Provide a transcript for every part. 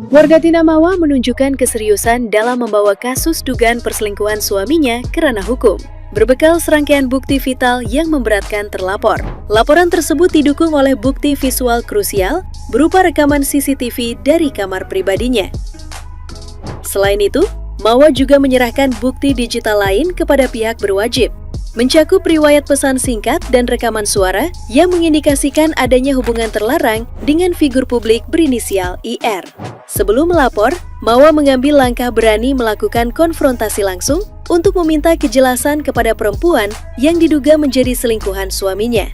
Warga Tinamawa menunjukkan keseriusan dalam membawa kasus dugaan perselingkuhan suaminya ke ranah hukum. Berbekal serangkaian bukti vital yang memberatkan terlapor. Laporan tersebut didukung oleh bukti visual krusial berupa rekaman CCTV dari kamar pribadinya. Selain itu, Mawa juga menyerahkan bukti digital lain kepada pihak berwajib, mencakup riwayat pesan singkat dan rekaman suara yang mengindikasikan adanya hubungan terlarang dengan figur publik berinisial IR. Sebelum melapor, Mawa mengambil langkah berani melakukan konfrontasi langsung untuk meminta kejelasan kepada perempuan yang diduga menjadi selingkuhan suaminya.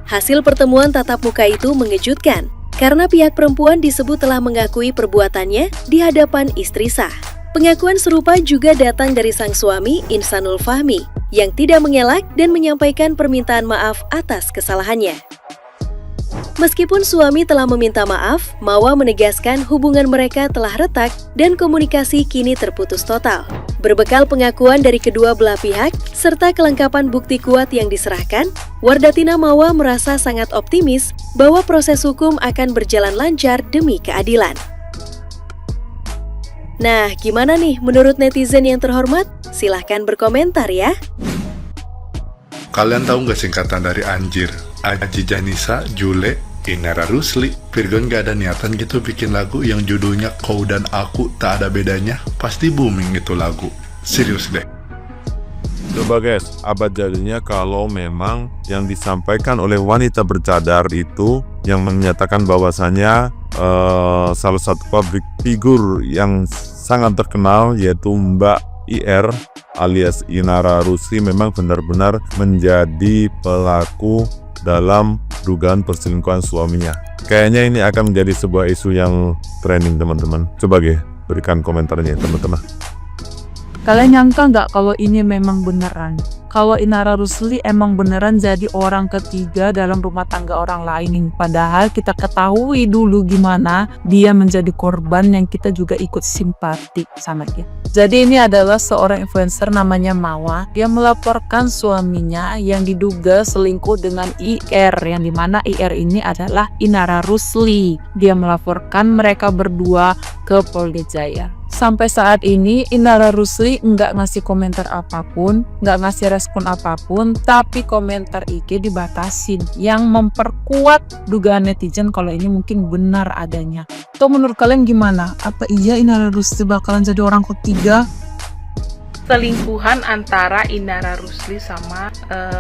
Hasil pertemuan tatap muka itu mengejutkan, karena pihak perempuan disebut telah mengakui perbuatannya di hadapan istri sah. Pengakuan serupa juga datang dari sang suami, Insanul Fahmi, yang tidak mengelak dan menyampaikan permintaan maaf atas kesalahannya. Meskipun suami telah meminta maaf, Mawa menegaskan hubungan mereka telah retak dan komunikasi kini terputus total. Berbekal pengakuan dari kedua belah pihak, serta kelengkapan bukti kuat yang diserahkan, Wardatina Mawa merasa sangat optimis bahwa proses hukum akan berjalan lancar demi keadilan. Nah, gimana nih menurut netizen yang terhormat? Silahkan berkomentar ya. Kalian tahu nggak singkatan dari anjir? Aji Janisa, Jule, Inara Rusli. Virgon gak ada niatan gitu bikin lagu yang judulnya Kau dan Aku Tak Ada Bedanya. Pasti booming itu lagu. Serius deh. Coba guys, apa jadinya kalau memang yang disampaikan oleh wanita bercadar itu yang menyatakan bahwasannya salah satu public figure yang sangat terkenal yaitu Mbak IR alias Inara Rusli memang benar-benar menjadi pelaku dalam dugaan perselingkuhan suaminya. Kayaknya ini akan menjadi sebuah isu yang trending teman-teman. Coba berikan komentarnya teman-teman. Kalian nyangka nggak kalau ini memang beneran? Kalau Inara Rusli emang beneran jadi orang ketiga dalam rumah tangga orang lain. Padahal kita ketahui dulu gimana dia menjadi korban yang kita juga ikut simpati sama dia. Jadi ini adalah seorang influencer namanya Mawa. Dia melaporkan suaminya yang diduga selingkuh dengan IR. Yang dimana IR ini adalah Inara Rusli. Dia melaporkan mereka berdua ke Polda Jaya. Sampai saat ini Inara Rusli nggak ngasih komentar apapun, nggak ngasih respon apapun, tapi komentar IG dibatasin yang memperkuat dugaan netizen kalau ini mungkin benar adanya. Tuh menurut kalian gimana? Apa iya Inara Rusli bakalan jadi orang ketiga? Selingkuhan antara Inara Rusli sama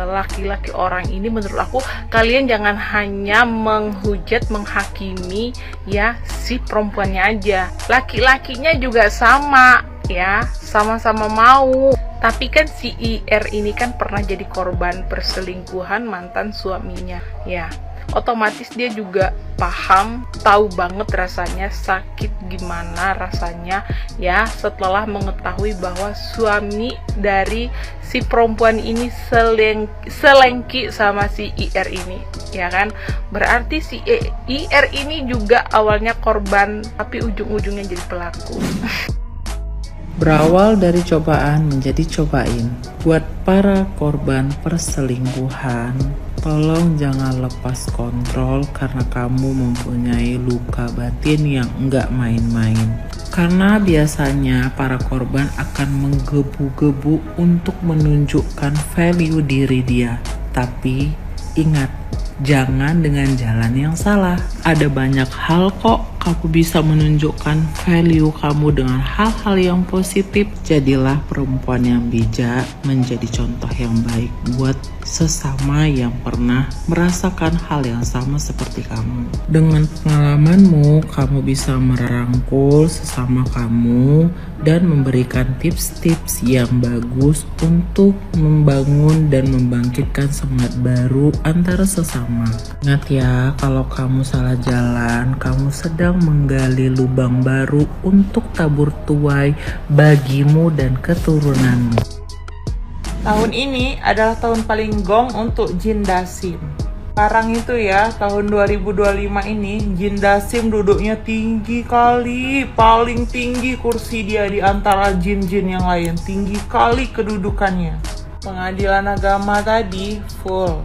laki-laki orang ini, menurut aku kalian jangan hanya menghujat, menghakimi ya si perempuannya aja, laki-lakinya juga sama ya, sama-sama mau. Tapi kan si IR ini kan pernah jadi korban perselingkuhan mantan suaminya ya, otomatis dia juga paham, tahu banget rasanya sakit gimana rasanya ya setelah mengetahui bahwa suami dari si perempuan ini selengki sama si IR ini ya kan. Berarti si IR ini juga awalnya korban tapi ujung-ujungnya jadi pelaku. Berawal dari cobaan menjadi cobain. Buat para korban perselingkuhan, tolong jangan lepas kontrol karena kamu mempunyai luka batin yang enggak main-main. Karena biasanya para korban akan menggebu-gebu untuk menunjukkan value diri dia. Tapi ingat, jangan dengan jalan yang salah. Ada banyak hal kok kamu bisa menunjukkan value kamu dengan hal-hal yang positif. Jadilah perempuan yang bijak, menjadi contoh yang baik buat sesama yang pernah merasakan hal yang sama seperti kamu. Dengan pengalamanmu, kamu bisa merangkul sesama kamu dan memberikan tips-tips yang bagus untuk membangun dan membangkitkan semangat baru antara sesama. Ingat ya, kalau kamu salah jalan, kamu sedang menggali lubang baru untuk tabur tuai bagimu dan keturunanmu. Tahun ini adalah tahun paling gong untuk Jin Dasim. Sekarang itu ya, tahun 2025 ini, Jin Dasim duduknya tinggi kali, paling tinggi kursi dia di antara jin-jin yang lain, tinggi kali kedudukannya. Pengadilan agama tadi full,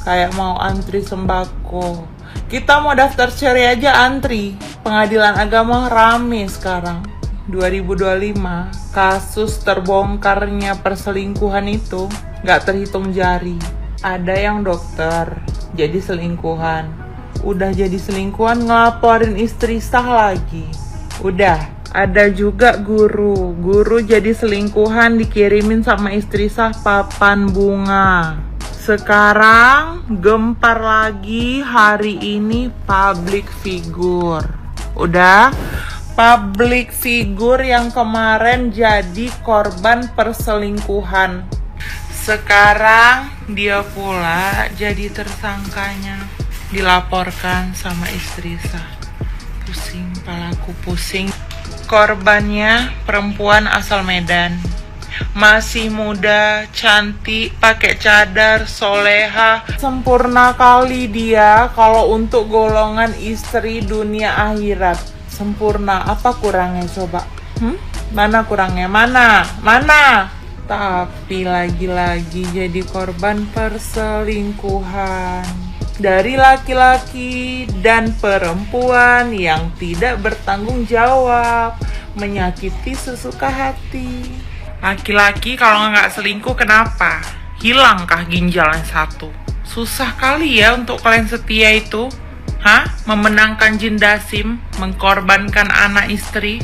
kayak mau antri sembako. Kita mau daftar cerai aja antri. Pengadilan agama rame sekarang. 2025, kasus terbongkarnya perselingkuhan itu gak terhitung jari. Ada yang dokter, jadi selingkuhan. Udah jadi selingkuhan ngelaporin istri sah lagi. Udah, ada juga guru jadi selingkuhan dikirimin sama istri sah papan bunga. Sekarang gempar lagi hari ini public figure. Udah, public figure yang kemarin jadi korban perselingkuhan. Sekarang dia pula jadi tersangkanya. Dilaporkan sama istri sah. Pusing, kepalaku pusing. Korbannya perempuan asal Medan. Masih muda, cantik, pakai cadar, soleha. Sempurna kali dia kalau untuk golongan istri dunia akhirat. Sempurna, apa kurangnya coba? Mana kurangnya? Mana? Tapi lagi-lagi jadi korban perselingkuhan dari laki-laki dan perempuan yang tidak bertanggung jawab, menyakiti sesuka hati. Laki-laki kalau nggak selingkuh kenapa? Hilangkah ginjalnya satu? Susah kali ya untuk kalian setia itu. Memenangkan jin dasim, mengkorbankan anak istri.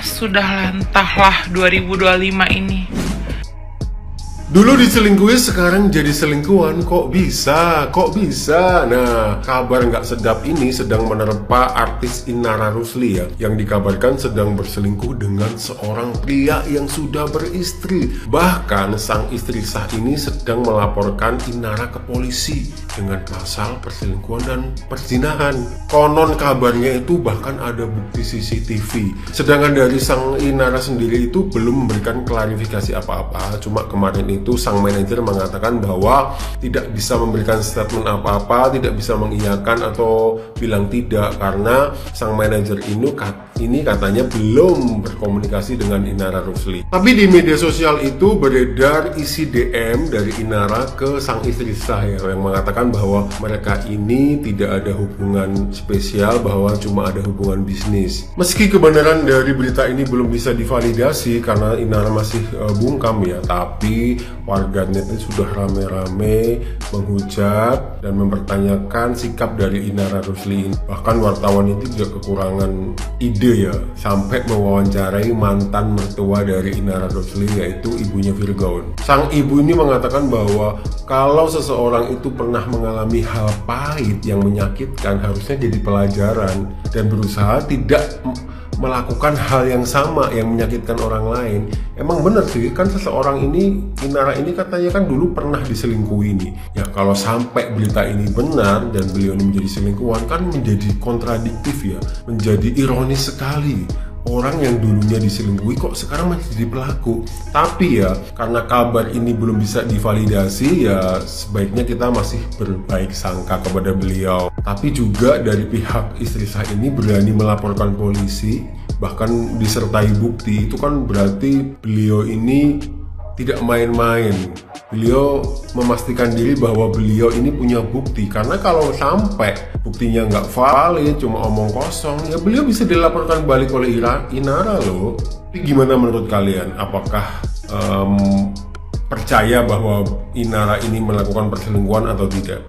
Sudahlah, entahlah 2025 ini. Dulu diselingkuhi, sekarang jadi selingkuhan. Kok bisa? Nah, kabar nggak sedap ini sedang menerpa artis Inara Rusli ya, yang dikabarkan sedang berselingkuh dengan seorang pria yang sudah beristri. Bahkan sang istri sah ini sedang melaporkan Inara ke polisi dengan pasal perselingkuhan dan perzinahan. Konon kabarnya itu bahkan ada bukti CCTV. Sedangkan dari sang Inara sendiri itu belum memberikan klarifikasi apa-apa. Cuma kemarin itu sang manajer mengatakan bahwa tidak bisa memberikan statement apa-apa, tidak bisa mengiyakan atau bilang tidak karena sang manajer ini katanya belum berkomunikasi dengan Inara Rusli. Tapi di media sosial itu beredar isi DM dari Inara ke sang istri sah ya, yang mengatakan bahwa mereka ini tidak ada hubungan spesial, bahwa cuma ada hubungan bisnis. Meski kebenaran dari berita ini belum bisa divalidasi karena Inara masih bungkam ya, tapi warganet itu sudah rame-rame menghujat dan mempertanyakan sikap dari Inara Rusli. Bahkan wartawan itu juga kekurangan ide ya, sampai mewawancarai mantan mertua dari Inara Rusli, yaitu ibunya Virgaun. Sang ibu ini mengatakan bahwa kalau seseorang itu pernah mengalami hal pahit yang menyakitkan, harusnya jadi pelajaran dan berusaha tidak melakukan hal yang sama yang menyakitkan orang lain. Emang bener sih, kan seseorang ini, Inara ini katanya kan dulu pernah diselingkuhi nih. Ya kalau sampai berita ini benar dan beliau ini menjadi selingkuhan, kan menjadi kontradiktif ya, menjadi ironis sekali. Orang yang dulunya diselingkuhi kok sekarang masih jadi pelaku. Tapi ya, karena kabar ini belum bisa divalidasi, ya sebaiknya kita masih berbaik sangka kepada beliau. Tapi juga dari pihak istri sah ini berani melaporkan polisi, bahkan disertai bukti. Itu kan berarti beliau ini tidak main-main. Beliau memastikan diri bahwa beliau ini punya bukti. Karena kalau sampai buktinya nggak valid, cuma omong kosong, ya beliau bisa dilaporkan balik oleh Inara loh. Tapi gimana menurut kalian? Apakah percaya bahwa Inara ini melakukan perselingkuhan atau tidak?